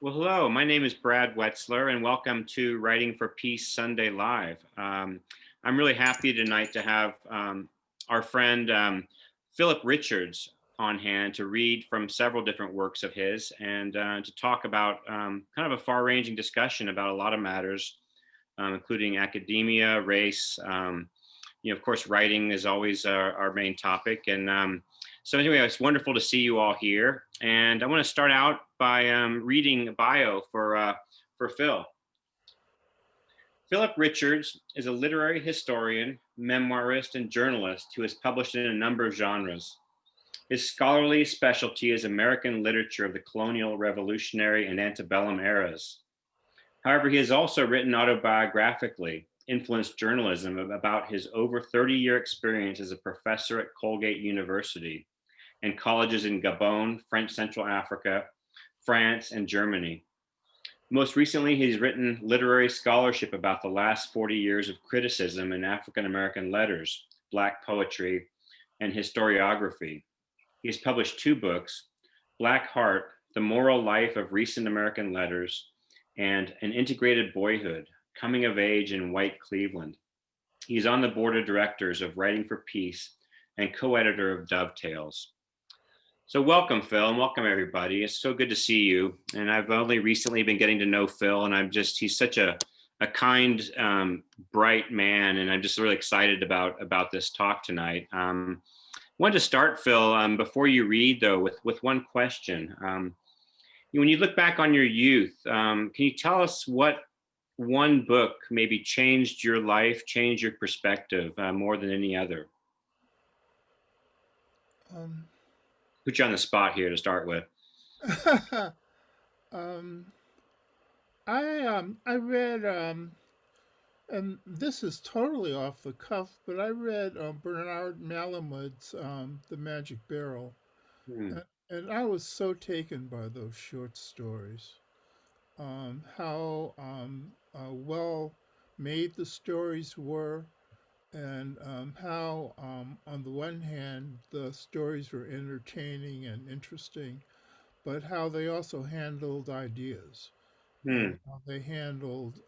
Well, hello. My name is Brad Wetzler, and welcome to Writing for Peace Sunday Live. I'm really happy tonight to have our friend Phillip Richards on hand to read from several different works of his and to talk about kind of a far ranging discussion about a lot of matters, including academia, race. Of course, writing is always our main topic. So anyway, it's wonderful to see you all here. And I want to start out by reading a bio for Phil. Phillip Richards is a literary historian, memoirist, and journalist who has published in a number of genres. His scholarly specialty is American literature of the colonial, revolutionary, and antebellum eras. However, he has also written autobiographically, influenced journalism about his over 30-year experience as a professor at Colgate University and colleges in Gabon, French Central Africa, France, and Germany. Most recently, he's written literary scholarship about the last 40 years of criticism in African American letters, Black poetry, and historiography. He has published two books, Black Heart, The Moral Life of Recent American Letters, and An Integrated Boyhood, Coming of Age in White Cleveland. He's on the board of directors of Writing for Peace and co-editor of Dovetails. So welcome, Phil, and welcome everybody. It's so good to see you. And I've only recently been getting to know Phil, and he's such a kind, bright man, and I'm just really excited about this talk tonight. Wanted to start, Phil, before you read though, with one question. When you look back on your youth, can you tell us what one book maybe changed your life, changed your perspective more than any other? Um, Put you on the spot here to start with. um, I read and this is totally off the cuff, but I read Bernard Malamud's The Magic Barrel, Hmm. and I was so taken by those short stories. How well made the stories were, and how, on the one hand, the stories were entertaining and interesting, but how they also handled ideas and Hmm. how they handled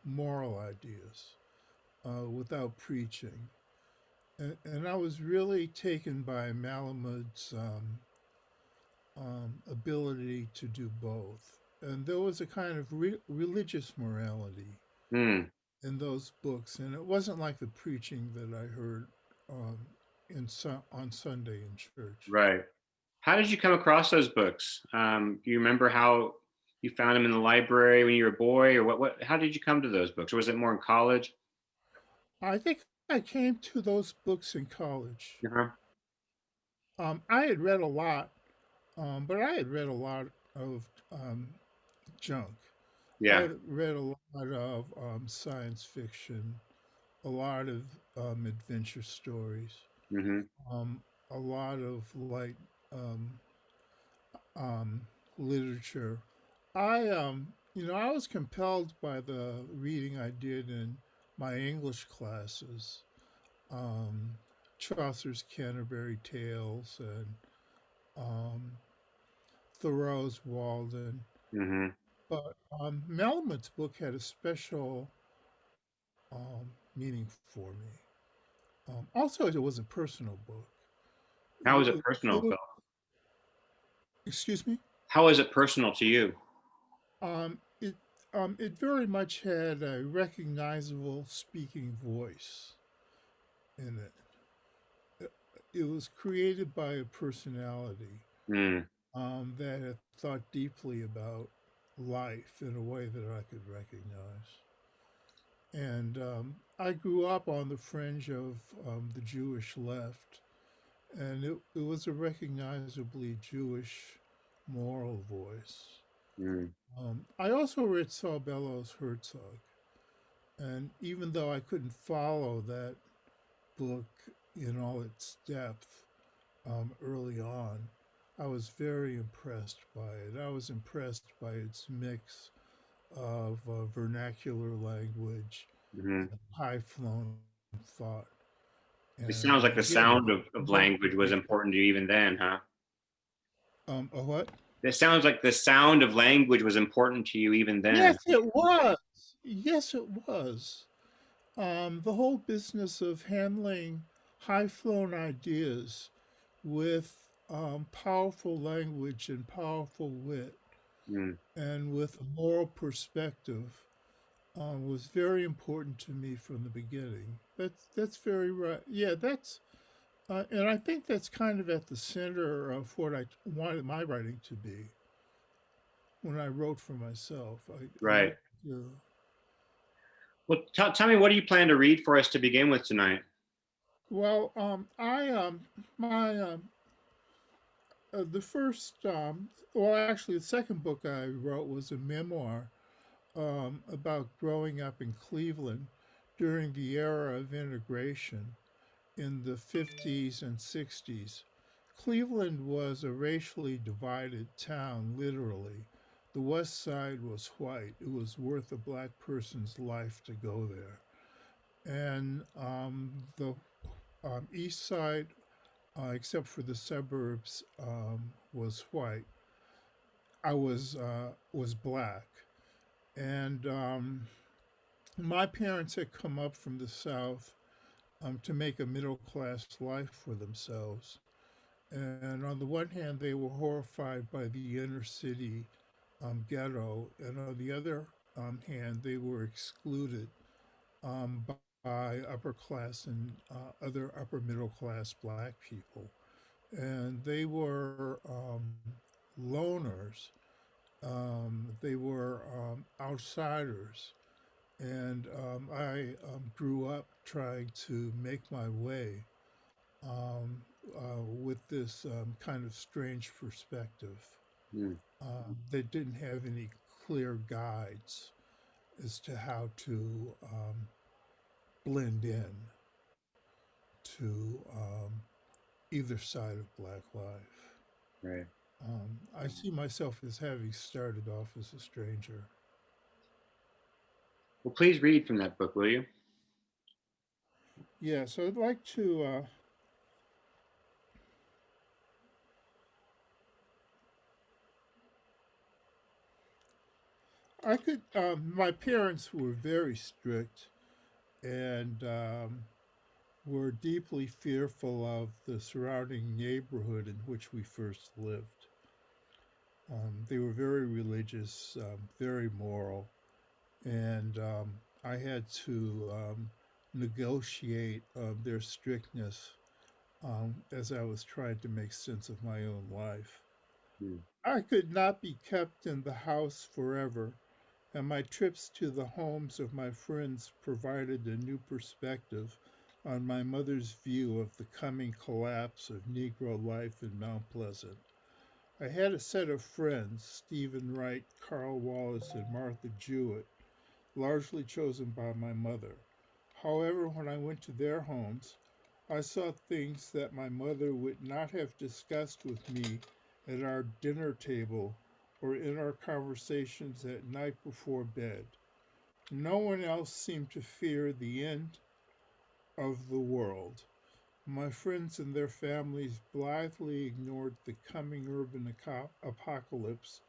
moral ideas without preaching. And I was really taken by Malamud's ability to do both. And there was a kind of religious morality Hmm. in those books, and it wasn't like the preaching that I heard um, on Sunday in church. Right. How did you come across those books? Do you remember how you found them in the library when you were a boy, or what? How did you come to those books, or was it more in college? I think I came to those books in college. Uh-huh. I had read a lot, but I had read a lot of junk. I Yeah. had read a lot of science fiction, a lot of adventure stories, Hmm. um, a lot of light um, um, literature. I was compelled by the reading I did in my English classes, um, Chaucer's Canterbury Tales and um, Thoreau's Walden. Hmm. But Melmoth's book had a special meaning for me. Also, it was a personal book. How was it It, it personal, was, Phil? excuse me. How was it personal to you? It very much had a recognizable speaking voice in it. It was created by a personality Mm. that had thought deeply about life in a way that I could recognize. And I grew up on the fringe of the Jewish left, and it was a recognizably Jewish moral voice. Mm. I also read Saul Bellows Herzog, and even though I couldn't follow that book in all its depth early on, I was very impressed by it. I was impressed by its mix of vernacular language Hmm. and high flown thought. It And sounds like the again, sound of very language was briefly, important to you even then, huh? a what? It sounds like the sound of language was important to you even then. Yes, it was. Yes, it was. The whole business of handling high flown ideas with powerful language and powerful wit Mm, and with a moral perspective was very important to me from the beginning. That's very right. Yeah, that's and I think that's kind of at the center of what I wanted my writing to be when I wrote for myself. I right. wanted to. Well, tell me, what do you plan to read for us to begin with tonight? Well, I my the first well, actually, the second book I wrote was a memoir about growing up in Cleveland during the era of integration in the 50s and 60s. Cleveland was a racially divided town, literally. The west side was white. It was worth a black person's life to go there. And the east side, except for the suburbs, was white. I was black. And my parents had come up from the South to make a middle class life for themselves. And on the one hand, they were horrified by the inner city ghetto, and on the other hand, they were excluded by upper class and other upper middle class black people. And they were loners, they were outsiders. And I grew up trying to make my way um, with this kind of strange perspective. Mm, They didn't have any clear guides as to how to blend in to either side of Black life. right. I see myself as having started off as a stranger. Well, please read from that book, will you? Yeah, so I'd like to. I could. My parents were very strict and were deeply fearful of the surrounding neighborhood in which we first lived. They were very religious, very moral, and I had to negotiate their strictness as I was trying to make sense of my own life. Mm, I could not be kept in the house forever, and my trips to the homes of my friends provided a new perspective on my mother's view of the coming collapse of Negro life in Mount Pleasant. I had a set of friends, Stephen Wright, Carl Wallace, and Martha Jewett, largely chosen by my mother. However, when I went to their homes, I saw things that my mother would not have discussed with me at our dinner table or in our conversations at night before bed. No one else seemed to fear the end of the world. My friends and their families blithely ignored the coming urban apocalypse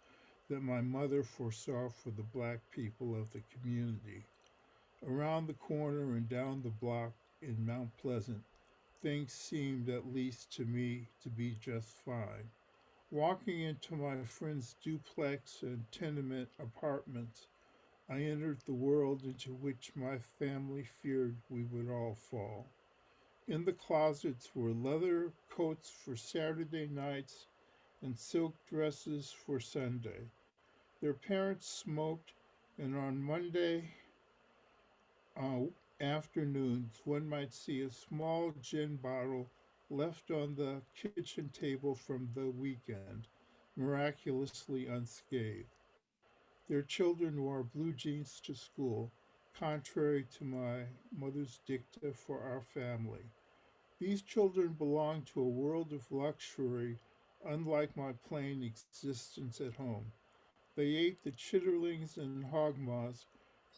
that my mother foresaw for the black people of the community. Around the corner and down the block in Mount Pleasant, things seemed, at least to me, to be just fine. Walking into my friend's duplex and tenement apartments, I entered the world into which my family feared we would all fall. In the closets were leather coats for Saturday nights and silk dresses for Sunday. Their parents smoked, and on Monday uh, afternoons one might see a small gin bottle left on the kitchen table from the weekend, miraculously unscathed. Their children wore blue jeans to school, contrary to my mother's dicta for our family. These children belonged to a world of luxury unlike my plain existence at home. They ate the chitterlings and hog maws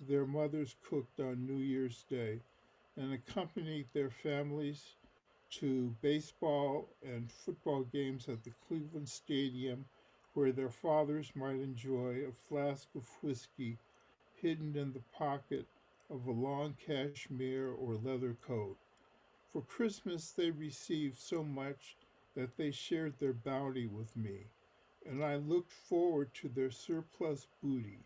their mothers cooked on New Year's Day and accompanied their families to baseball and football games at the Cleveland Stadium where their fathers might enjoy a flask of whiskey hidden in the pocket of a long cashmere or leather coat. For Christmas, they received so much that they shared their bounty with me, and I looked forward to their surplus booty,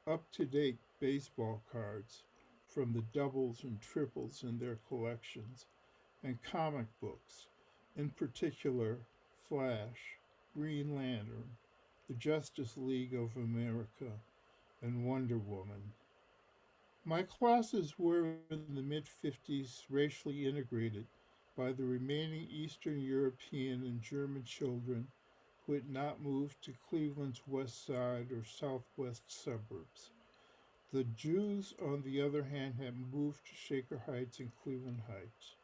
up to date baseball cards from the doubles and triples in their collections, and comic books, in particular Flash, Green Lantern, the Justice League of America, and Wonder Woman. My classes were in the mid 50s racially integrated by the remaining Eastern European and German children who had not moved to Cleveland's west side or southwest suburbs. The Jews, on the other hand, had moved to Shaker Heights and Cleveland Heights.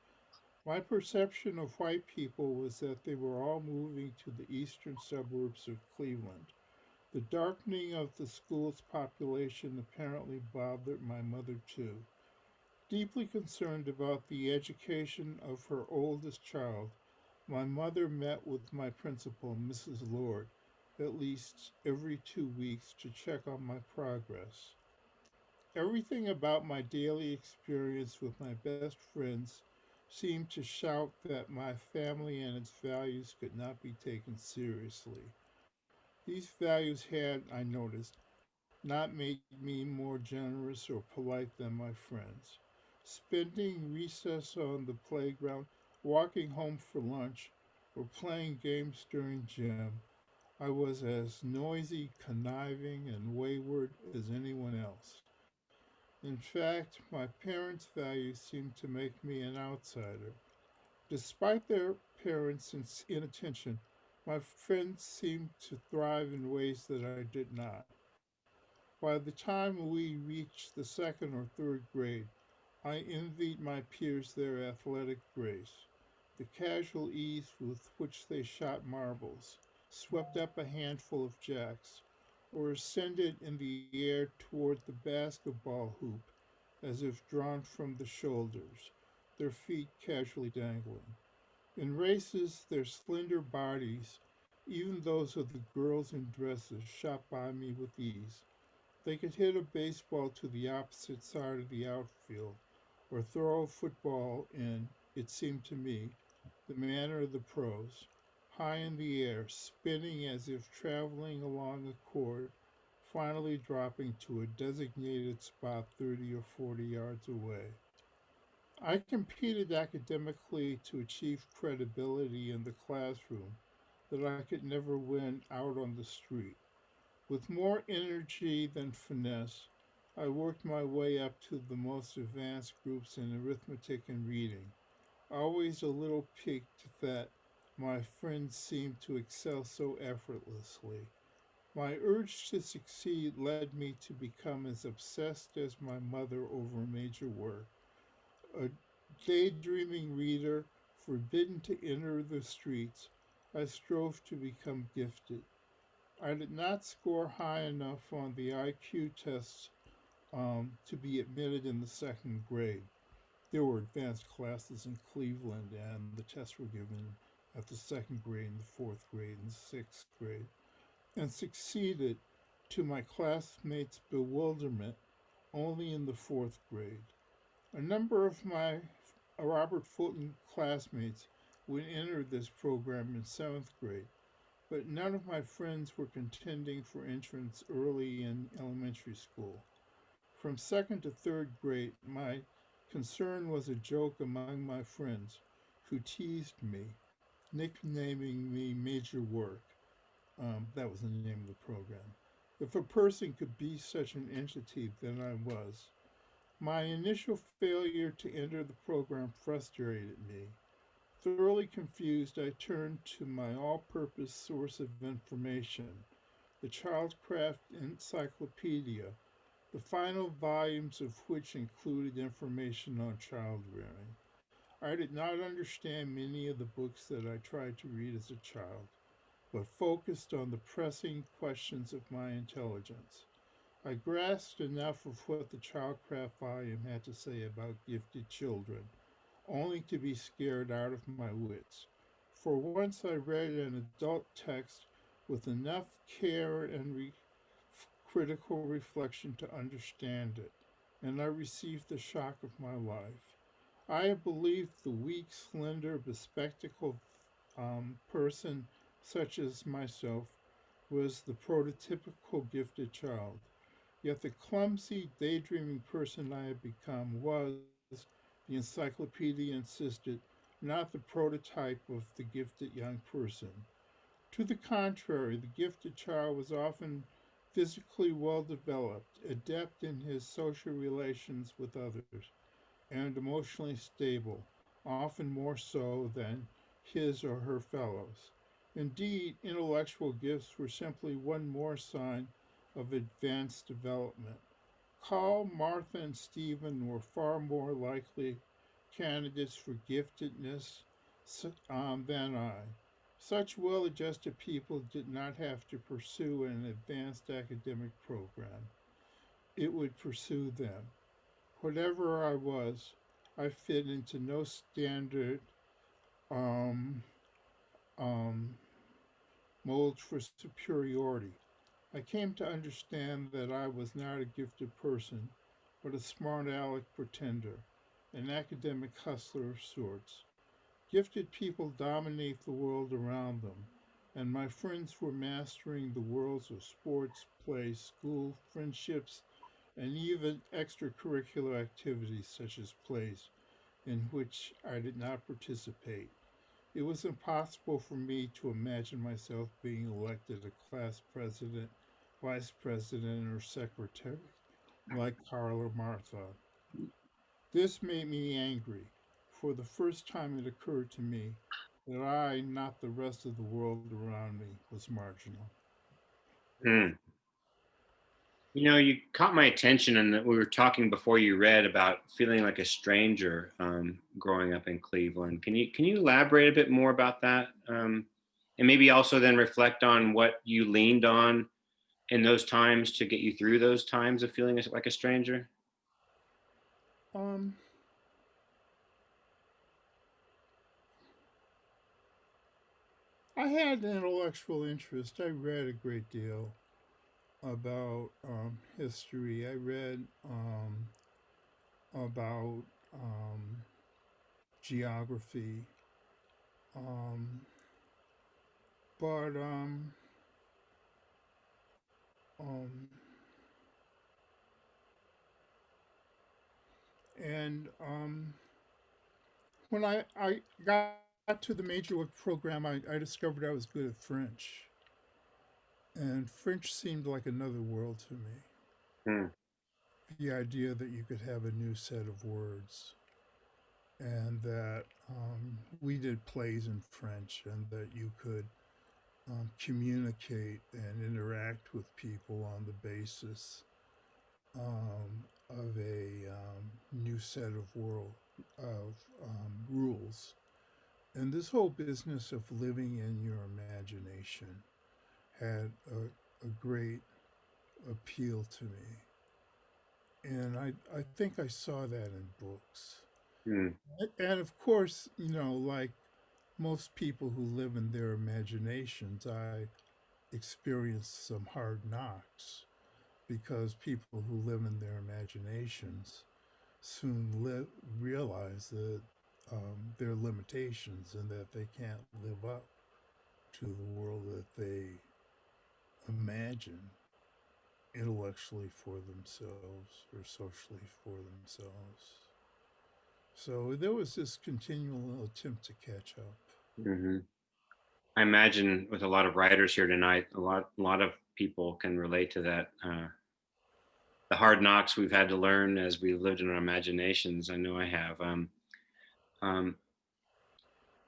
My perception of white people was that they were all moving to the eastern suburbs of Cleveland. The darkening of the school's population apparently bothered my mother too. Deeply concerned about the education of her oldest child, my mother met with my principal, Mrs. Lord, at least every 2 weeks to check on my progress. Everything about my daily experience with my best friends seemed to shout that my family and its values could not be taken seriously. These values had, I noticed, not made me more generous or polite than my friends. Spending recess on the playground, walking home for lunch, or playing games during gym, I was as noisy, conniving, and wayward as anyone else. In fact, my parents' values seemed to make me an outsider. Despite their parents' inattention, my friends seemed to thrive in ways that I did not. By the time we reached the second or third grade, I envied my peers their athletic grace, the casual ease with which they shot marbles, swept up a handful of jacks, or ascended in the air toward the basketball hoop as if drawn from the shoulders, their feet casually dangling. In races, their slender bodies, even those of the girls in dresses, shot by me with ease. They could hit a baseball to the opposite side of the outfield, or throw a football in, it seemed to me, the manner of the pros, high in the air, spinning as if traveling along a cord, finally dropping to a designated spot 30 or 40 yards away. I competed academically to achieve credibility in the classroom that I could never win out on the street. With more energy than finesse, I worked my way up to the most advanced groups in arithmetic and reading, always a little piqued that my friends seemed to excel so effortlessly. My urge to succeed led me to become as obsessed as my mother over major work. A daydreaming reader, forbidden to enter the streets, I strove to become gifted. I did not score high enough on the IQ tests to be admitted in the second grade. There were advanced classes in Cleveland, and the tests were given at the second grade, and the fourth grade, and the sixth grade, and succeeded, to my classmates' bewilderment, only in the fourth grade. A number of my Robert Fulton classmates would enter this program in seventh grade, but none of my friends were contending for entrance early in elementary school. From second to third grade, my concern was a joke among my friends, who teased me, nicknaming me Major Work. That was the name of the program. If a person could be such an entity, then I was. My initial failure to enter the program frustrated me. Thoroughly confused, I turned to my all purpose source of information, the Childcraft Encyclopedia, the final volumes of which included information on child rearing. I did not understand many of the books that I tried to read as a child, but focused on the pressing questions of my intelligence. I grasped enough of what the Childcraft volume had to say about gifted children, only to be scared out of my wits. For once I read an adult text with enough care and critical reflection to understand it, and I received the shock of my life. I had believed the weak, slender, bespectacled person, such as myself, was the prototypical gifted child. Yet the clumsy, daydreaming person I had become was, the encyclopedia insisted, not the prototype of the gifted young person. To the contrary, the gifted child was often physically well developed, adept in his social relations with others, and emotionally stable, often more so than his or her fellows. Indeed, intellectual gifts were simply one more sign of advanced development. Carl, Martha, and Stephen were far more likely candidates for giftedness than I. Such well adjusted people did not have to pursue an advanced academic program, it would pursue them. Whatever I was, I fit into no standard um, um, mold for superiority. I came to understand that I was not a gifted person, but a smart aleck pretender, an academic hustler of sorts. Gifted people dominate the world around them, and my friends were mastering the worlds of sports, play, school, friendships, and even extracurricular activities such as plays in which I did not participate. It was impossible for me to imagine myself being elected a class president, vice president, or secretary like Carl or Martha. This made me angry. For the first time, it occurred to me that I, not the rest of the world around me, was marginal. Mm. You caught my attention, and we were talking before you read about feeling like a stranger growing up in Cleveland. Can you elaborate a bit more about that, and maybe also then reflect on what you leaned on in those times to get you through those times of feeling like a stranger? Um, I had an intellectual interest. I read a great deal about history. I read about geography, um, but um, and when I got to the major work program, I discovered I was good at French, and French seemed like another world to me. Mm. The idea that you could have a new set of words, and that we did plays in French, and that you could communicate and interact with people on the basis of a new set of rules. And this whole business of living in your imagination had a great appeal to me. And I think I saw that in books. Mm. And of course, like most people who live in their imaginations, I experienced some hard knocks because people who live in their imaginations soon realize that there are limitations and that they can't live up to the world that they imagine intellectually for themselves or socially for themselves. So there was this continual attempt to catch up. Hmm. I imagine with a lot of writers here tonight, a lot of people can relate to that. The hard knocks we've had to learn as we lived in our imaginations. I know I have. Um,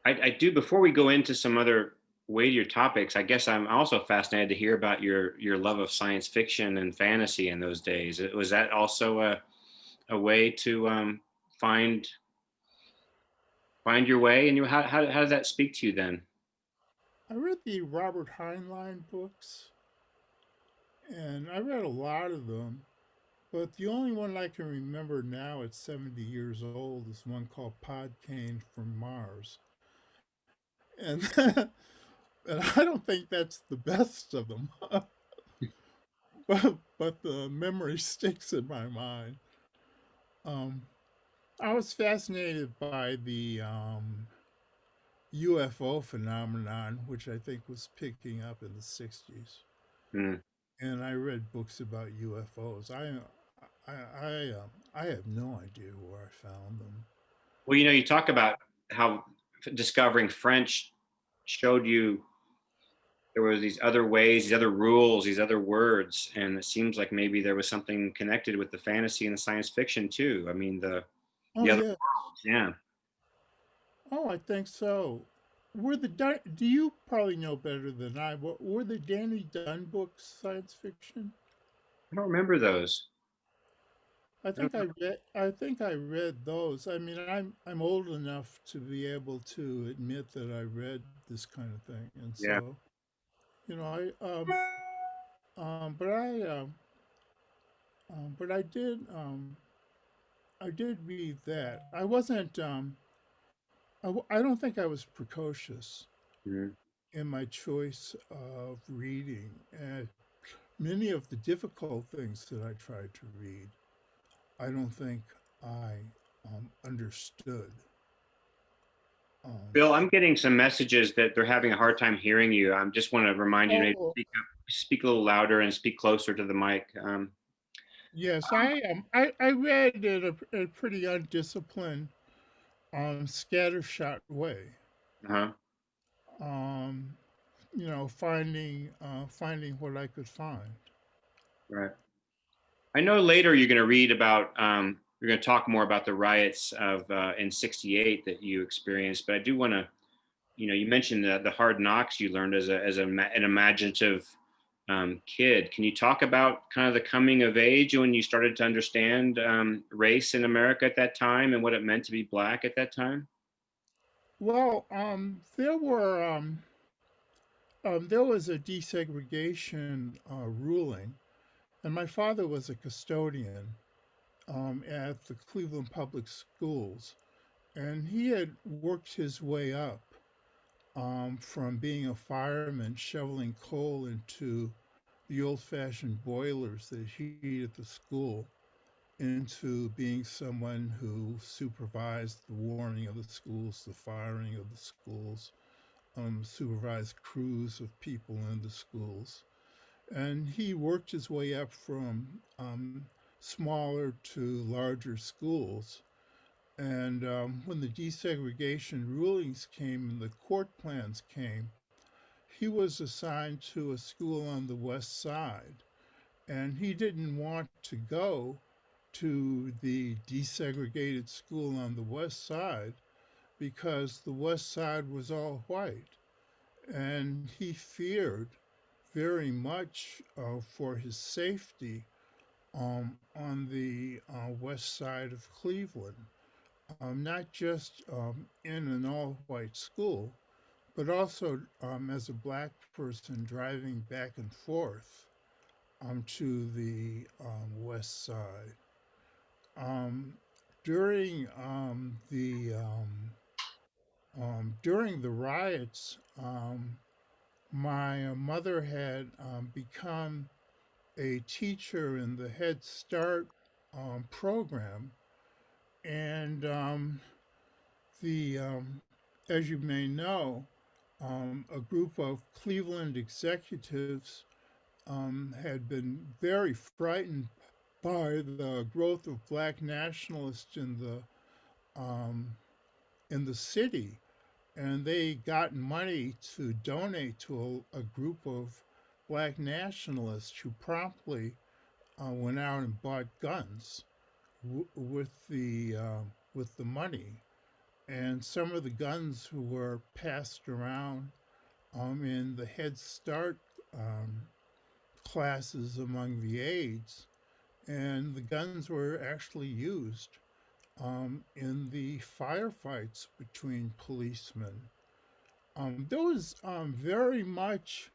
I do. Before we go into some other weightier topics, I guess I'm also fascinated to hear about your love of science fiction and fantasy in those days. Was that also a way to find find your way? And how does that speak to you then? I read the Robert Heinlein books, and I read a lot of them. But the only one I can remember now at 70 years old is one called Pod Kane from Mars. And and I don't think that's the best of them, but the memory sticks in my mind. Um, I was fascinated by the UFO phenomenon, which I think was picking up in the '60s, Mm. and I read books about UFOs. I have no idea where I found them. Well, you talk about how discovering French showed you there were these other ways, these other rules, these other words, and it seems like maybe there was something connected with the fantasy and the science fiction too. I mean, Oh the other yeah. worlds, yeah. Oh, I think so. Do you probably know better than I? But were the Danny Dunn books science fiction? I don't remember those. I don't, I think I read those. I mean, I'm old enough to be able to admit that I read this kind of thing, and yeah. so I but but I did read that. I wasn't I don't think I was precocious Mhm. in my choice of reading, and many of the difficult things that I tried to read, I don't think I understood. Um, Bill, I'm getting some messages that they're having a hard time hearing you. I just want to remind you to maybe oh, speak a little louder and speak closer to the mic. yes, I am. I read in a pretty undisciplined, scattershot way. Uh-huh. Um, finding what I could find. Right. I know later you're going to read about, you're going to talk more about the riots of in '68 that you experienced, but I do want to, you mentioned the hard knocks you learned an imaginative kid. Can you talk about kind of the coming of age when you started to understand race in America at that time and what it meant to be black at that time? Well, there was a desegregation ruling, and my father was a custodian at the Cleveland Public Schools, and he had worked his way up from being a fireman shoveling coal into the old-fashioned boilers that heated the school into being someone who supervised the warming of the schools, the firing of the schools, supervised crews of people in the schools. And he worked his way up from smaller to larger schools. And when the desegregation rulings came and the court plans came, he was assigned to a school on the west side. And he didn't want to go to the desegregated school on the west side because the west side was all white. And he feared very much for his safety on the west side of Cleveland, not just in an all white school, but also as a black person driving back and forth to the west side. Um, during during the riots, my mother had become a teacher in the Head Start program, and the as you may know, a group of Cleveland executives had been very frightened by the growth of black nationalists um, in the city, and they got money to donate to a group of black nationalists who promptly went out and bought guns with the money. And some of the guns were passed around in the Head Start um, classes among the aides, and the guns were actually used in the firefights between policemen. There was very much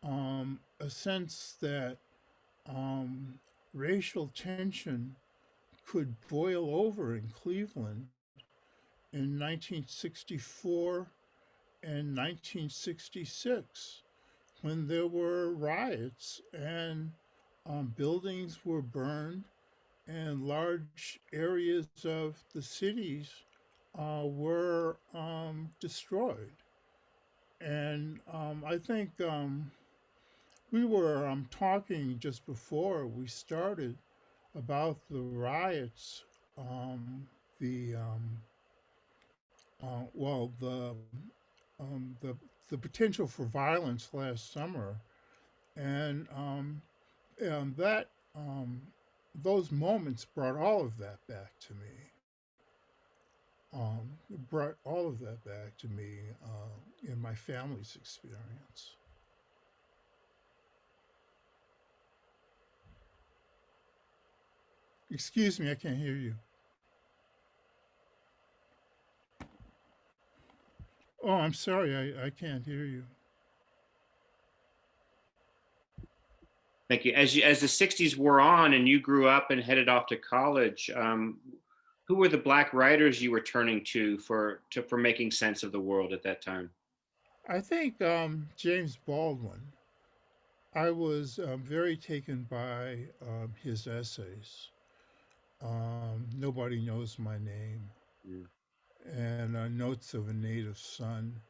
a sense that um, racial tension could boil over in Cleveland in 1964 in 1966 when there were riots and buildings were burned and large areas of the cities were destroyed. And I think we were talking just before we started about the riots, um, the well, the potential for violence last summer, and that those moments brought all of that back to me. It brought all of that back to me in my family's experience. Excuse me, I can't hear you. Oh, I'm sorry, I can't hear you. Thank you. As the '60s wore on and you grew up and headed off to college, who were the Black writers you were turning to for making sense of the world at that time? I think James Baldwin. I was very taken by his essays. Nobody knows my name, Mm. and Notes of a Native Son,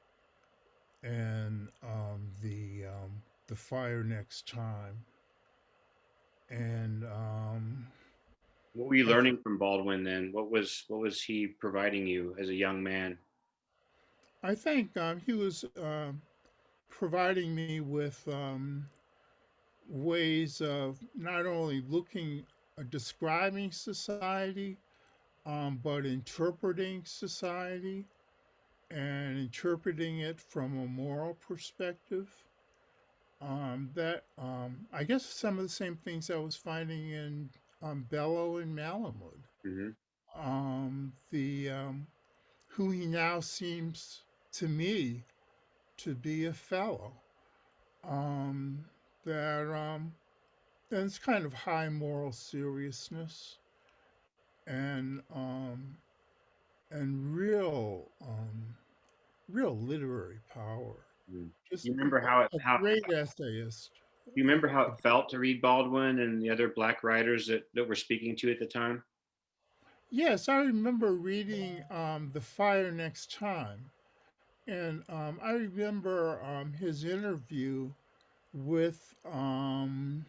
and the Fire Next Time, and What were you I learning from Baldwin then? What was he providing you as a young man? I think he was providing me with ways of not only looking, describing society, but interpreting society and interpreting it from a moral perspective. That I guess some of the same things I was finding in Bello and Malamud. Hmm. The Who he now seems to me to be a fellow. Um, that It's kind of high moral seriousness and real real literary power. Mm. Just You remember how it a how great essayist. you Uh, remember how it felt to read Baldwin and the other Black writers that were speaking to you at the time? yes, I remember reading The Fire Next Time. And I remember his interview with not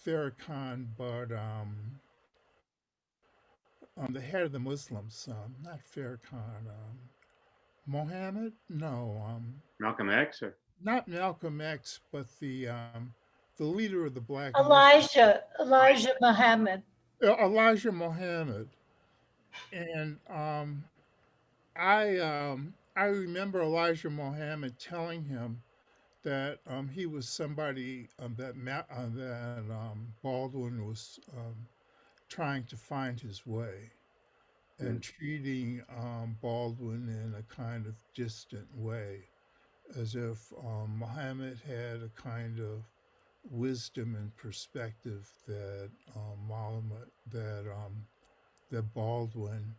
Farrakhan, but the head of the Muslims, not Farrakhan, Mohammed? No, Malcolm X or not Malcolm X, but the leader of the black Muslims, Elijah Muhammad. Elijah Muhammad. And I remember Elijah Muhammad telling him that he was somebody that Baldwin was trying to find his way and Mm, treating Baldwin in a kind of distant way, as if Muhammad had a kind of wisdom and perspective that that Baldwin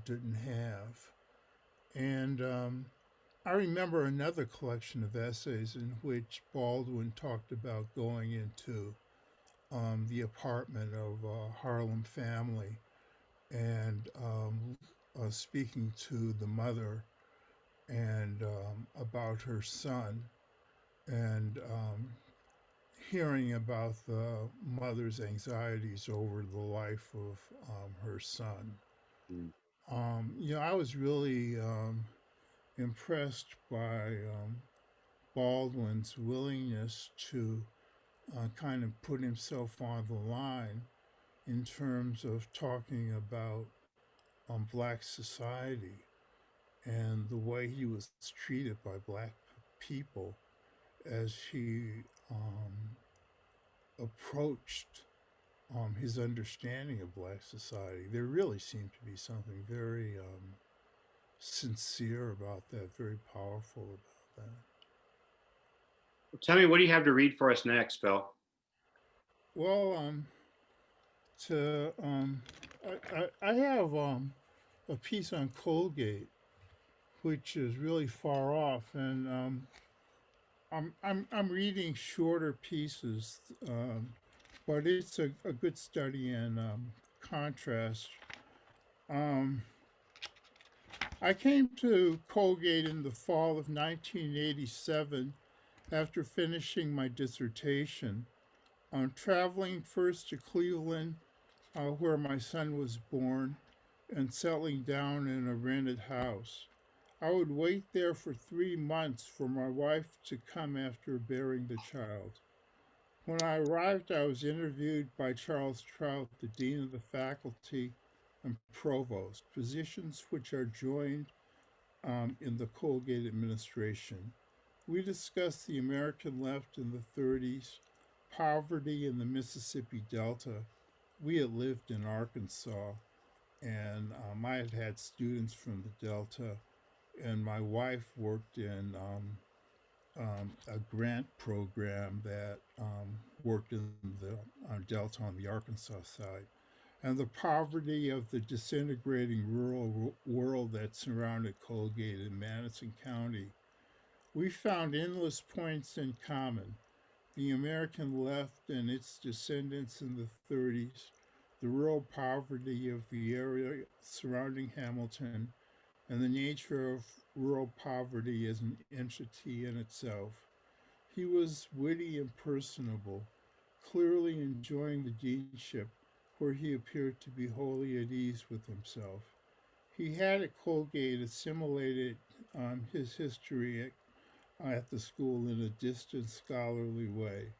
didn't have. And I remember another collection of essays in which Baldwin talked about going into the apartment of a Harlem family and speaking to the mother and about her son and hearing about the mother's anxieties over the life of her son. mm, I was really impressed by Baldwin's willingness to kind of put himself on the line in terms of talking about black society and the way he was treated by black people as he approached his understanding of black society. There really seemed to be something very sincere about that, very powerful about that. Tell me, what do you have to read for us next, Bill? Well, to I have a piece on Colgate which is really far off. And I'm reading shorter pieces, but it's a good study in contrast. Um, I came to Colgate in the fall of 1987 after finishing my dissertation. Traveling first to Cleveland, where my son was born, and settling down in a rented house. I would wait there for 3 months for my wife to come after bearing the child. When I arrived, I was interviewed by Charles Trout, the Dean of the Faculty and Provost, positions which are joined in the Colgate administration. We discussed the American left in the 30s, poverty in the Mississippi Delta. We had lived in Arkansas, and I had had students from the Delta, and my wife worked in a grant program that worked in the Delta on the Arkansas side. And the poverty of the disintegrating rural world that surrounded Colgate in Madison County. We found endless points in common: the American left and its descendants in the 30s, the rural poverty of the area surrounding Hamilton, and the nature of rural poverty as an entity in itself. He was witty and personable, clearly enjoying the deanship, where he appeared to be wholly at ease with himself. He had at Colgate assimilated his history at the school in a distant scholarly way.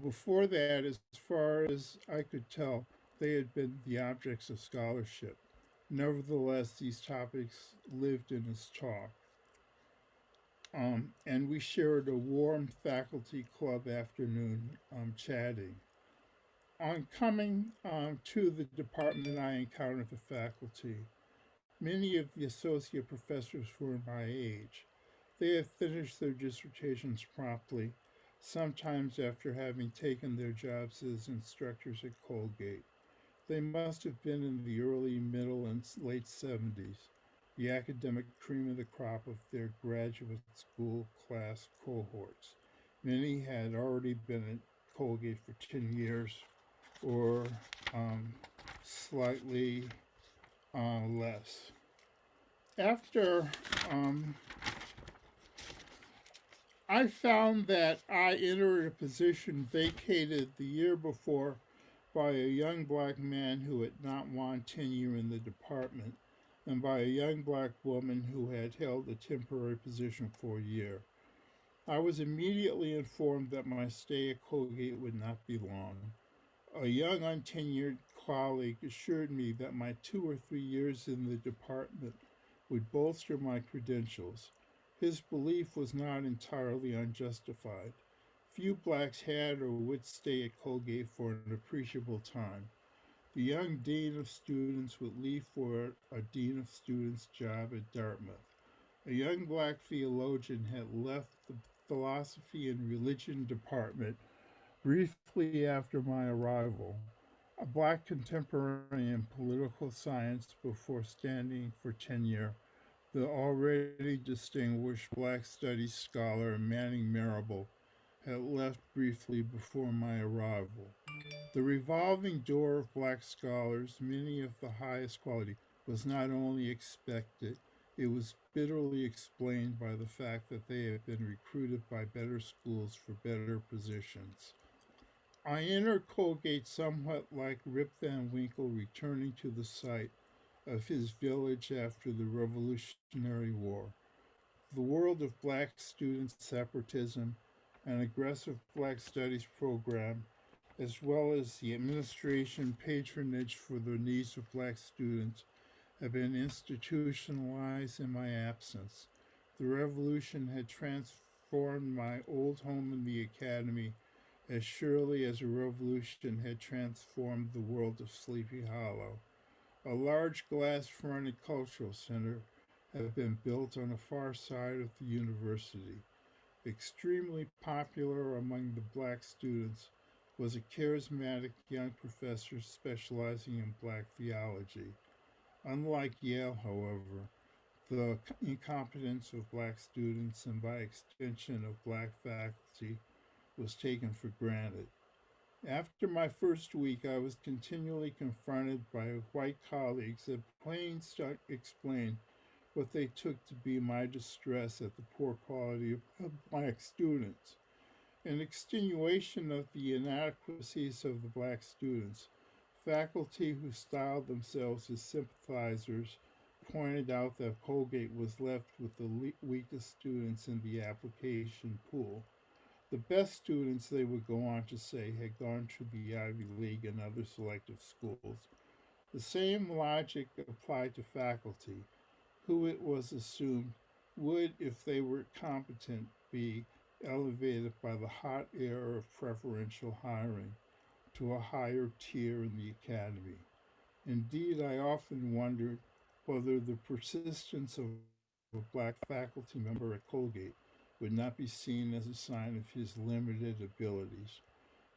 Before that, as far as I could tell, they had been the objects of scholarship. Nevertheless, these topics lived in his talk. And we shared a warm faculty club afternoon chatting. On coming to the department, I encountered the faculty. Many of the associate professors were my age. They had finished their dissertations promptly, sometimes after having taken their jobs as instructors at Colgate. They must have been in the early, middle, and late 70s, the academic cream of the crop of their graduate school class cohorts. Many had already been at Colgate for 10 years or slightly less. After I found that I entered a position vacated the year before by a young black man who had not won tenure in the department, and by a young black woman who had held a temporary position for a year. I was immediately informed that my stay at Colgate would not be long. A young untenured colleague assured me that my 2 or 3 years in the department would bolster my credentials. His belief was not entirely unjustified. Few blacks had or would stay at Colgate for an appreciable time. The young dean of students would leave for a dean of students job at Dartmouth. A young black theologian had left the philosophy and religion department briefly after my arrival. A black contemporary in political science before standing for tenure, the already distinguished Black Studies scholar Manning Marable had left briefly before my arrival. The revolving door of black scholars, many of the highest quality, was not only expected, it was bitterly explained by the fact that they had been recruited by better schools for better positions. I entered Colgate somewhat like Rip Van Winkle returning to the site of his village after the Revolutionary War. The world of black student separatism, an aggressive black studies program, as well as the administration patronage for the needs of black students, have been institutionalized in my absence. The revolution had transformed my old home in the academy as surely as a revolution had transformed the world of Sleepy Hollow. A large glass fronted cultural center had been built on the far side of the university. Extremely popular among the black students was a charismatic young professor specializing in black theology. Unlike Yale, however, the incompetence of black students and by extension of black faculty was taken for granted. After my first week, I was continually confronted by white colleagues that plain explained what they took to be my distress at the poor quality of black students. In extenuation of the inadequacies of the black students, faculty who styled themselves as sympathizers pointed out that Colgate was left with the weakest students in the application pool. The best students, they would go on to say, had gone to the Ivy League and other selective schools. The same logic applied to faculty, who it was assumed would, if they were competent, be elevated by the hot air of preferential hiring to a higher tier in the academy. Indeed, I often wondered whether the persistence of a black faculty member at Colgate would not be seen as a sign of his limited abilities.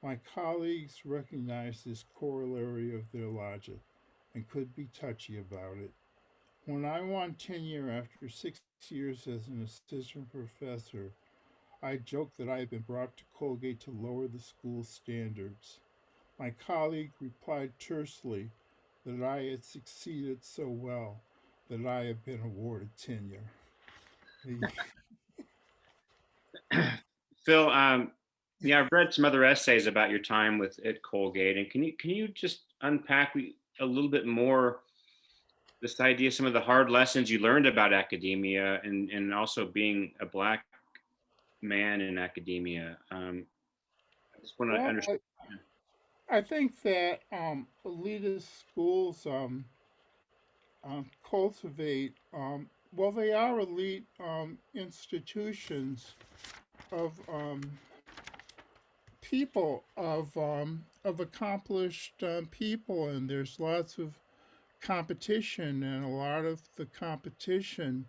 My colleagues recognized this corollary of their logic and could be touchy about it. When I won tenure after 6 years as an assistant professor, I joked that I had been brought to Colgate to lower the school's standards. My colleague replied tersely that I had succeeded so well that I had been awarded tenure. The, Phil, yeah, I've read some other essays about your time with at Colgate, and can you just unpack a little bit more this idea, some of the hard lessons you learned about academia, and also being a black man in academia? I just want to well, understand. I think that elitist schools cultivate, well, they are elite institutions of people, of accomplished people, and there's lots of competition, and a lot of the competition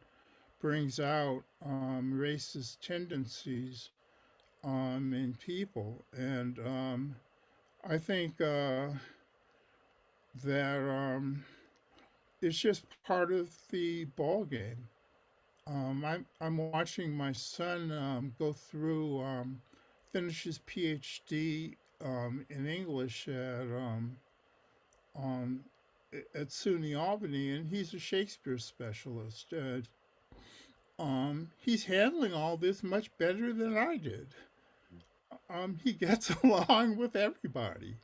brings out racist tendencies in people. And I think that it's just part of the ball game. I'm watching my son go through, finish his PhD in English um, at SUNY Albany, and he's a Shakespeare specialist. He's handling all this much better than I did. He gets along with everybody.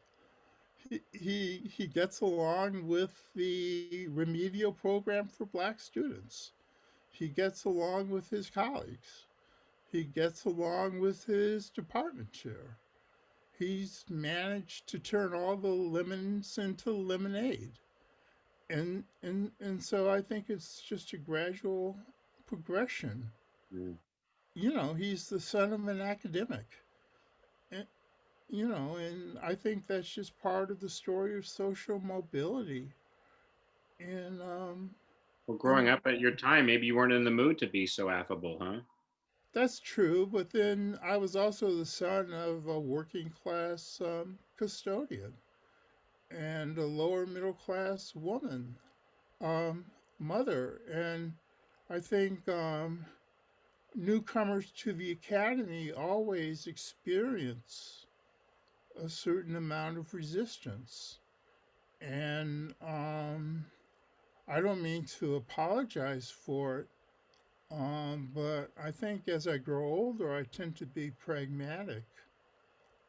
He gets along with the remedial program for black students. He gets along with his colleagues. He gets along with his department chair. He's managed to turn all the lemons into lemonade. And so I think it's just a gradual progression. Mm. You know, he's the son of an academic. And, you know, and I think that's just part of the story of social mobility. And Well, growing and up at your time, maybe you weren't in the mood to be so affable, huh? that's true. But then I was also the son of a working class custodian and a lower middle class woman, um, mother. And I think newcomers to the academy always experience a certain amount of resistance. And I don't mean to apologize for it, but I think as I grow older, I tend to be pragmatic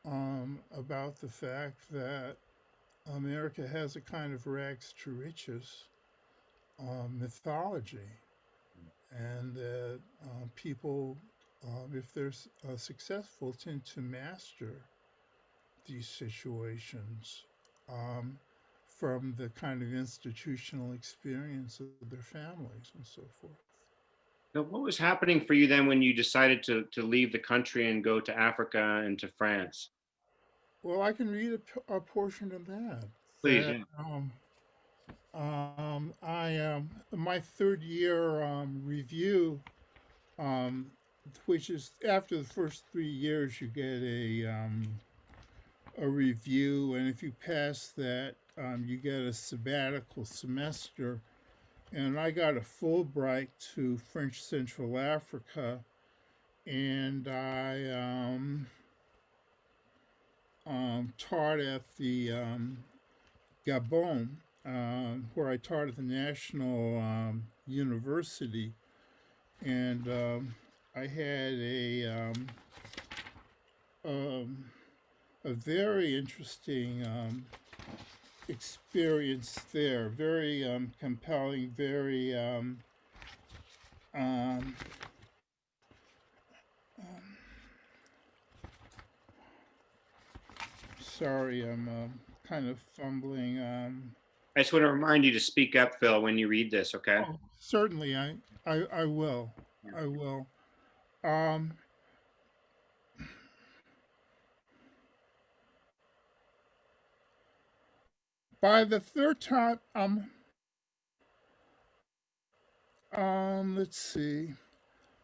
about the fact that America has a kind of rags to riches mythology, and that people, if they're successful, tend to master these situations um, from the kind of institutional experience of their families and so forth. Now, what was happening for you then when you decided to leave the country and go to Africa and to France? Well, I can read a portion of that. Please, That yeah. I my third year review, um, which is after the first 3 years, you get a review, and if you pass that, you get a sabbatical semester and I got a Fulbright to French Central Africa, and I taught at the Gabon, where I taught at the National University, and I had um, a very interesting experience there. Very compelling. Very um, sorry, I'm kind of fumbling. I just want to remind you to speak up, Phil, when you read this, okay? Oh, certainly, I will. Yeah. I will. Um, by the third time, let's see.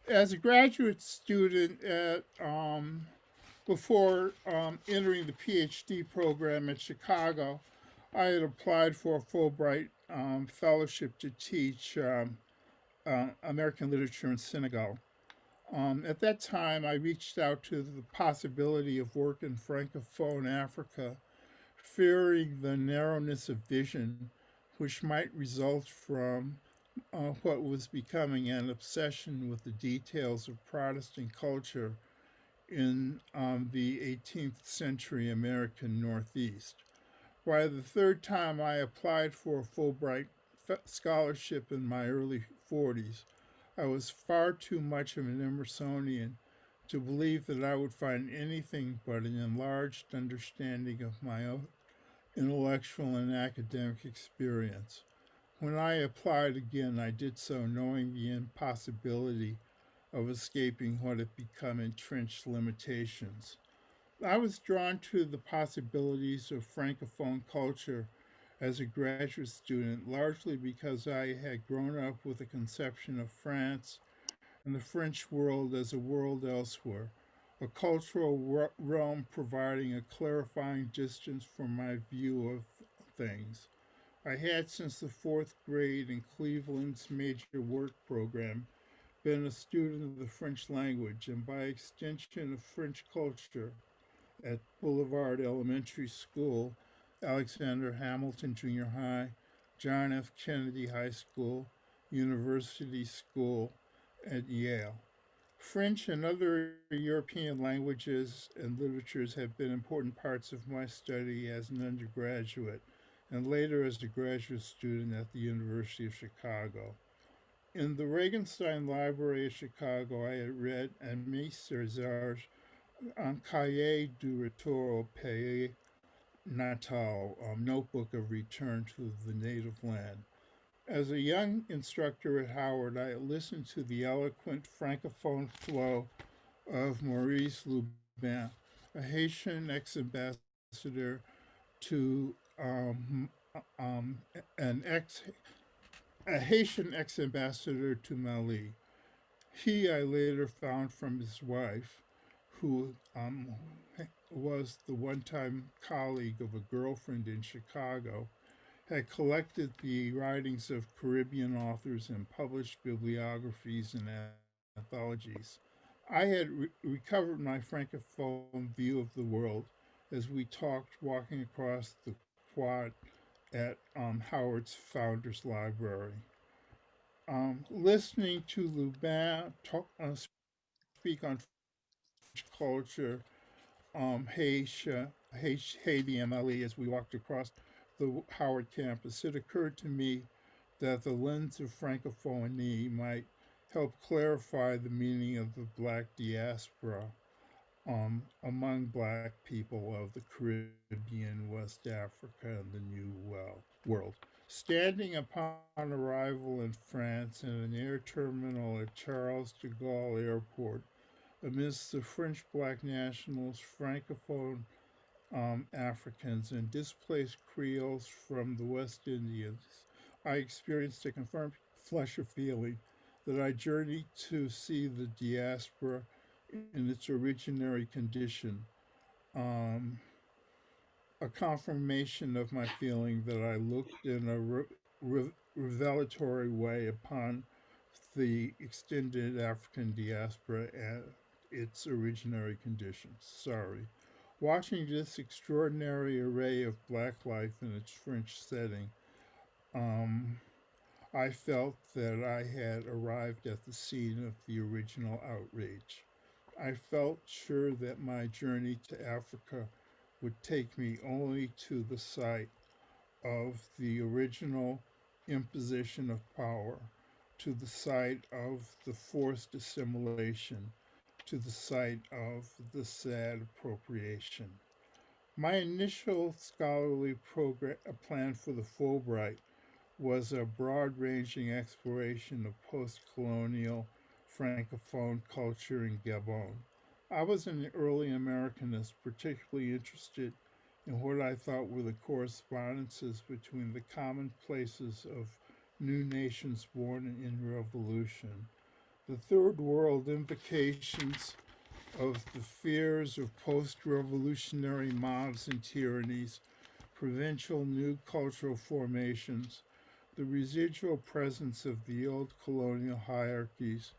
As a graduate student at before entering the PhD program at Chicago, I had applied for a Fulbright fellowship to teach American literature in Senegal. At that time, I reached out to the possibility of work in Francophone Africa, fearing the narrowness of vision which might result from what was becoming an obsession with the details of Protestant culture in the 18th century American Northeast. By the third time I applied for a Fulbright scholarship in my early 40s, I was far too much of an Emersonian to believe that I would find anything but an enlarged understanding of my own intellectual and academic experience. When I applied again, I did so knowing the impossibility of escaping what had become entrenched limitations. I was drawn to the possibilities of Francophone culture as a graduate student largely because I had grown up with a conception of France and the French world as a world elsewhere, a cultural realm providing a clarifying distance from my view of things. I had since the fourth grade in Cleveland's major work program been a student of the French language and by extension of French culture at Boulevard Elementary School, Alexander Hamilton Junior High, John F. Kennedy High School, University School at Yale. French and other European languages and literatures have been important parts of my study as an undergraduate and later as a graduate student at the University of Chicago. In the Regenstein Library of Chicago, I had read Aimé César's Un Cahier du Retour au Pays Natal, Notebook of Return to the Native Land. As a young instructor at Howard, I listened to the eloquent francophone flow of Maurice Lubin, a Haitian ex-ambassador to um, an ex a Haitian ex-ambassador to Mali. He, I later found from his wife, who was the one-time colleague of a girlfriend in Chicago, had collected the writings of Caribbean authors and published bibliographies and anthologies. I had recovered my francophone view of the world as we talked walking across the quad at Howard's Founders Library. Listening to Lubin speak on French culture, Haiti and Mali as we walked across the Howard campus, it occurred to me that the lens of Francophonie might help clarify the meaning of the Black diaspora among Black people of the Caribbean, West Africa, and the New World. Standing upon arrival in France in an air terminal at Charles de Gaulle Airport, amidst the French black nationals, Francophone Africans, and displaced Creoles from the West Indies, I experienced a confirmed flesh of feeling that I journeyed to see the diaspora in its originary condition, um, a confirmation of my feeling that I looked in a revelatory way upon the extended African diaspora and its originary conditions. Sorry. Watching this extraordinary array of black life in its French setting, um, I felt that I had arrived at the scene of the original outrage. I felt sure that my journey to Africa would take me only to the site of the original imposition of power, to the site of the forced assimilation, to the site of the sad appropriation. My initial scholarly plan for the Fulbright was a broad ranging exploration of post colonial Francophone culture in Gabon. I was an early Americanist, particularly interested in what I thought were the correspondences between the commonplaces of new nations born in revolution, the third world implications of the fears of post revolutionary mobs and tyrannies, provincial new cultural formations, the residual presence of the old colonial hierarchies,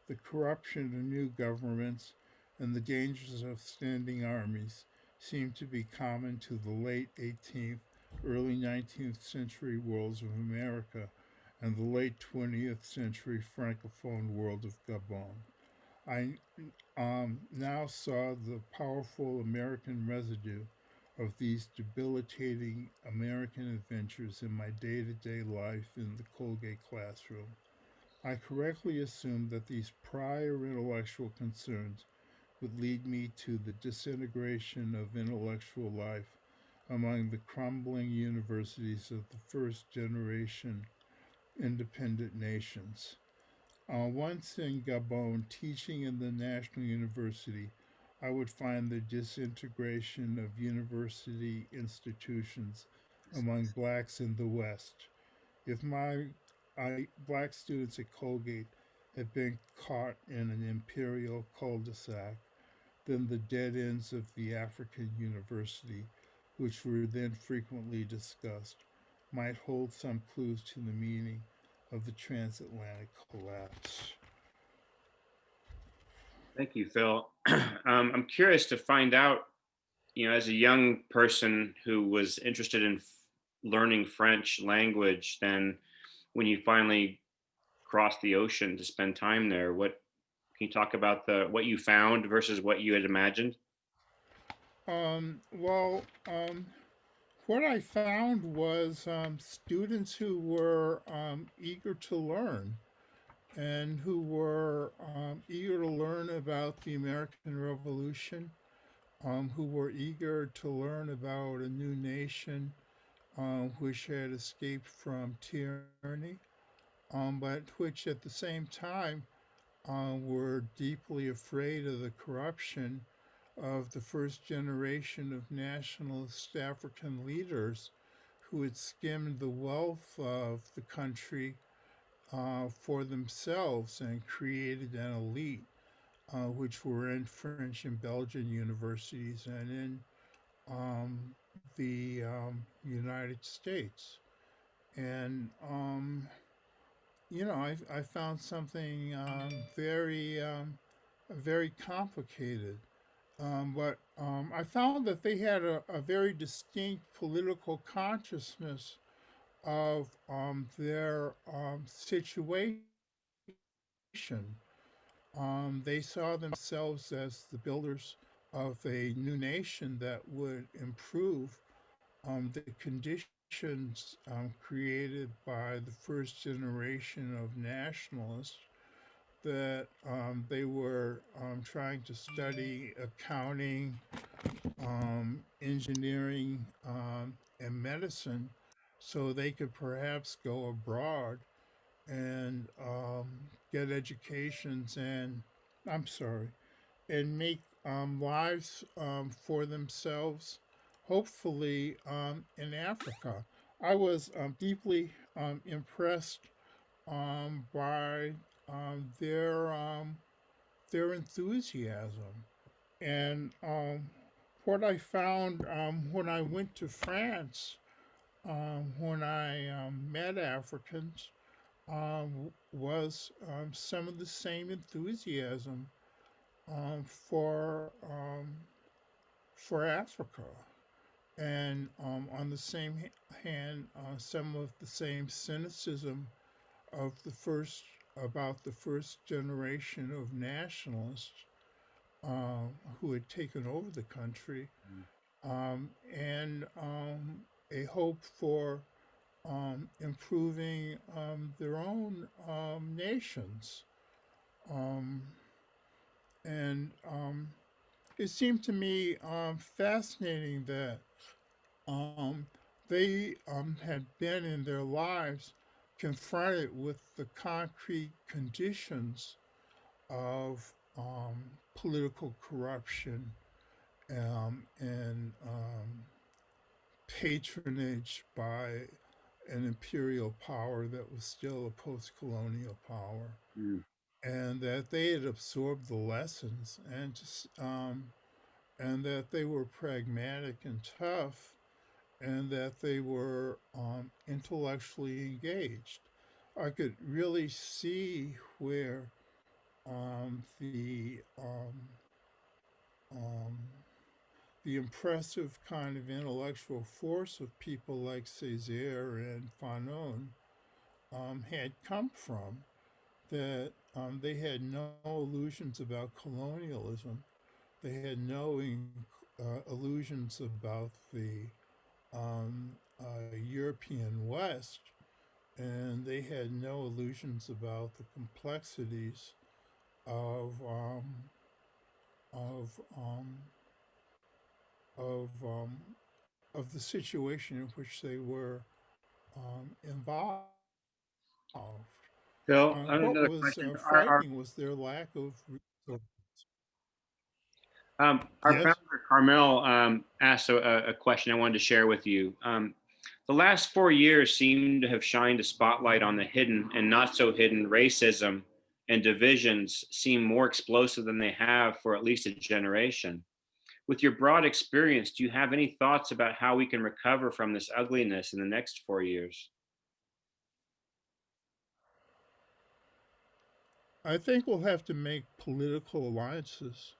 the corruption of new governments, and the dangers of standing armies seem to be common to the late 18th, early 19th century worlds of America and the late 20th century Francophone world of Gabon. I now saw the powerful American residue of these debilitating American adventures in my day to day life in the Colgate classroom. I correctly assumed that these prior intellectual concerns would lead me to the disintegration of intellectual life among the crumbling universities of the first generation independent nations. Once in Gabon, teaching in the National University, I would find the disintegration of university institutions among blacks in the West. If black students at Colgate had been caught in an imperial cul-de-sac, then the dead ends of the African university, which were then frequently discussed, might hold some clues to the meaning of the transatlantic collapse. Thank you, Phil. I'm curious to find out, as a young person who was interested in learning French language, then when you finally crossed the ocean to spend time there, what can you talk about the what you found versus what you had imagined? Well, what I found was students who were eager to learn and who were eager to learn about the American Revolution, who were eager to learn about a new nation which had escaped from tyranny, but which at the same time were deeply afraid of the corruption of the first generation of nationalist African leaders who had skimmed the wealth of the country for themselves and created an elite, which were in French and Belgian universities and in the United States. And, I found something very complicated. But I found that they had a very distinct political consciousness of their situation. They saw themselves as the builders of a new nation that would improve the conditions created by the first generation of nationalists that they were trying to study accounting, engineering, and medicine so they could perhaps go abroad and get educations and, I'm sorry, and make lives for themselves, hopefully in Africa. I was deeply impressed by their enthusiasm. And what I found when I went to France when I met Africans was some of the same enthusiasm for Africa, and on the same hand, some of the same cynicism of the first about the first generation of nationalists who had taken over the country, and a hope for improving their own nations. Um, and it seemed to me fascinating that um, they had been in their lives confronted with the concrete conditions of political corruption and patronage by an imperial power that was still a post colonial power, Mm. and that they had absorbed the lessons and that they were pragmatic and tough and that they were intellectually engaged. I could really see where um, the impressive kind of intellectual force of people like Césaire and Fanon had come from. That they had no illusions about colonialism. They had no illusions about the European West, and they had no illusions about the complexities of of um, of of the situation in which they were involved. What Phil, was another question. frightening was their lack of resources. Our Yes. founder, Carmel, asked a question I wanted to share with you. The last 4 years seem to have shined a spotlight on the hidden and not so hidden racism and divisions seem more explosive than they have for at least a generation. With your broad experience, do you have any thoughts about how we can recover from this ugliness in the next 4 years? I think we'll have to make political alliances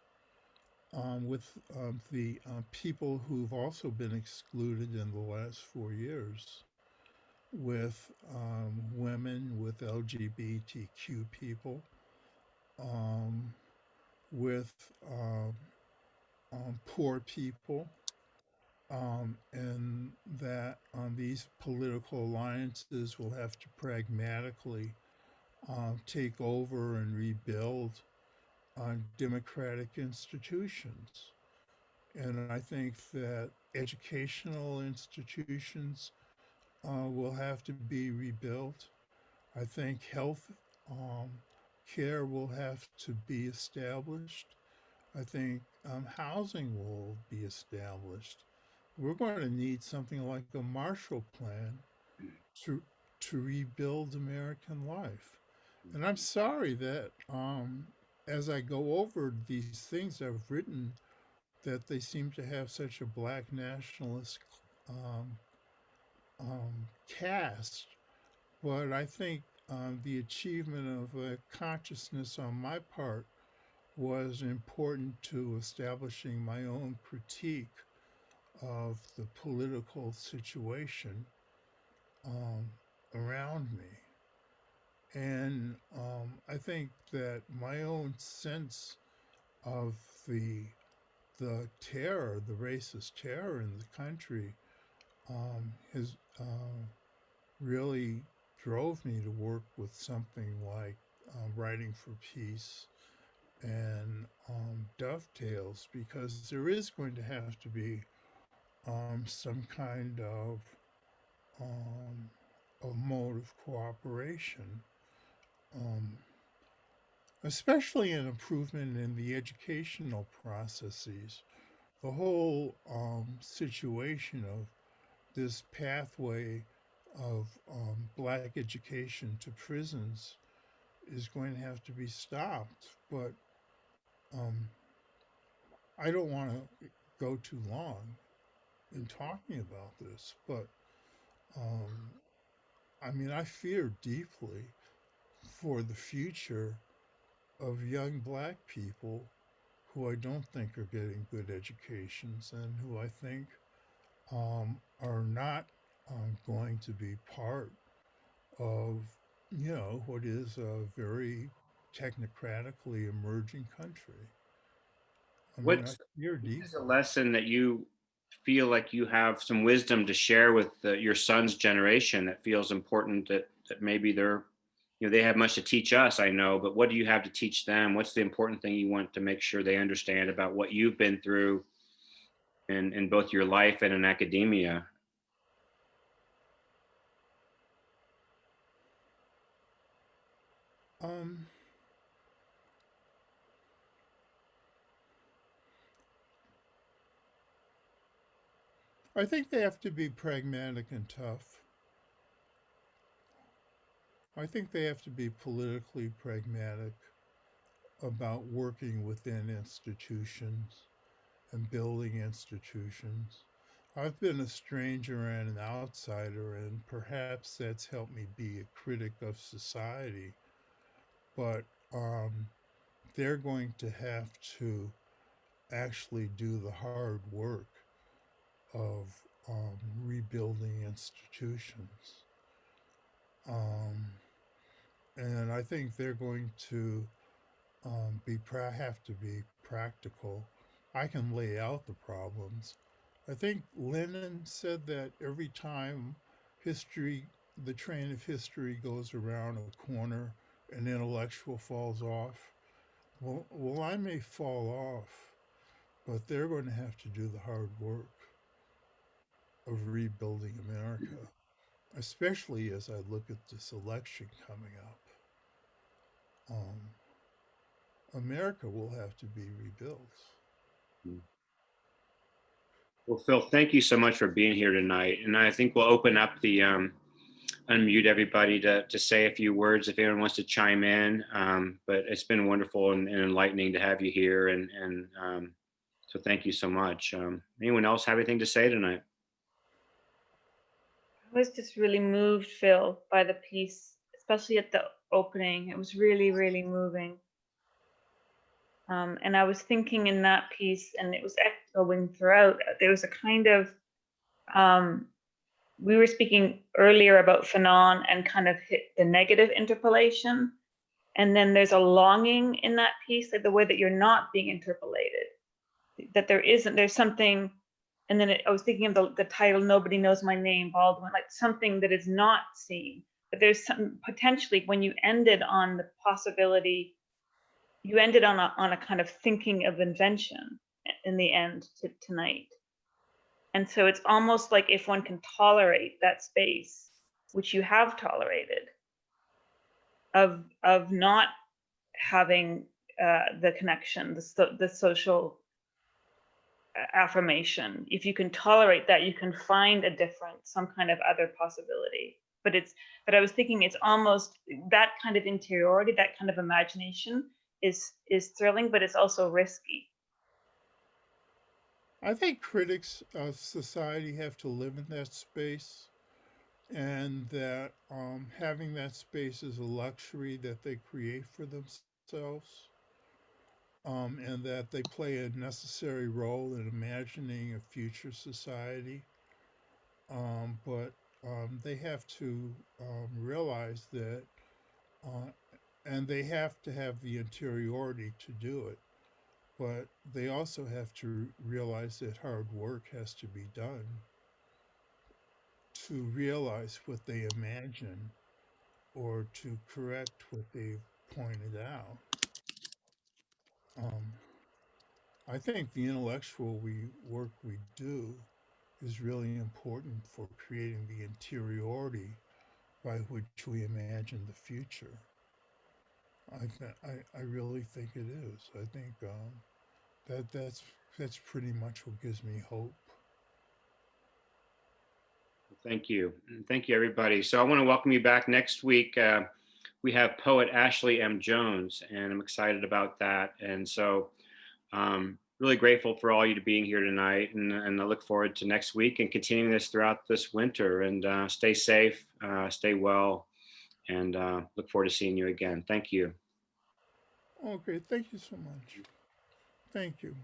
with the people who've also been excluded in the last 4 years, with women, with LGBTQ people, um, with poor people, and that these political alliances will have to pragmatically take over and rebuild on democratic institutions. And I think that educational institutions will have to be rebuilt. I think health um, care will have to be established. I think housing will be established. We're going to need something like a Marshall Plan to to rebuild American life. And I'm sorry that as I go over these things I've written, that they seem to have such a black nationalist um, cast. But I think the achievement of a consciousness on my part was important to establishing my own critique of the political situation um, around me. And I think that my own sense of the terror, the racist terror in the country, has really drove me to work with something like Writing for Peace and Dovetails, because there is going to have to be some kind um, of mode of cooperation, um, especially an improvement in the educational processes. The whole situation of this pathway of black education to prisons is going to have to be stopped. But um, I don't want to go too long in talking about this, but Um, I mean, I fear deeply for the future of young black people who I don't think are getting good educations and who I think are not going to be part of, what is a very technocratically emerging country. I mean, I What's fear what is a deeply. lesson that you feel like you have some wisdom to share with your son's generation that feels important that maybe they're, they have much to teach us, I know, but what do you have to teach them? What's the important thing you want to make sure they understand about what you've been through in both your life and in academia? Um, I think they have to be pragmatic and tough. I think they have to be politically pragmatic about working within institutions and building institutions. I've been a stranger and an outsider, and perhaps that's helped me be a critic of society. But they're going to have to actually do the hard work of rebuilding institutions. Um, and I think they're going to have to be practical. I can lay out the problems. I think Lenin said that every time history, the train of history goes around a corner, an intellectual falls off. Well, I may fall off, but they're going to have to do the hard work of rebuilding America, especially as I look at this election coming up. Um, America will have to be rebuilt. Well, Phil, thank you so much for being here tonight. And I think we'll open up the unmute everybody to say a few words if anyone wants to chime in. But it's been wonderful and enlightening to have you here. And so thank you so much. Anyone else have anything to say tonight? I was just really moved, Phil, by the piece, especially at the opening. It was really, really moving. And I was thinking in that piece, and it was echoing throughout, there was a kind of, we were speaking earlier about Fanon and kind of hit the negative interpolation. And then there's a longing in that piece, like the way that you're not being interpolated, that there's something. And then I was thinking of the title, Nobody Knows My Name, Baldwin, like something that is not seen. But there's some potentially, when you ended on the possibility, you ended on a kind of thinking of invention in the end tonight. And so it's almost like if one can tolerate that space, which you have tolerated, of not having the connection, the social affirmation. If you can tolerate that, you can find a different, some kind of other possibility. But I was thinking it's almost that kind of interiority, that kind of imagination is thrilling, but it's also risky. I think critics of society have to live in that space, and that having that space is a luxury that they create for themselves, and that they play a necessary role in imagining a future society. But they have to realize that, uh, and they have to have the interiority to do it. But they also have to realize that hard work has to be done to realize what they imagine or to correct what they've pointed out. Um, I think the intellectual work we do is really important for creating the interiority by which we imagine the future. I really think it is. I think that's pretty much what gives me hope. Thank you. And thank you, everybody. So I want to welcome you back next week. We have poet Ashley M. Jones, and I'm excited about that. And so really grateful for all you to being here tonight, and I look forward to next week and continuing this throughout this winter. And stay safe, stay well, and look forward to seeing you again. Thank you. Okay, thank you so much. Thank you.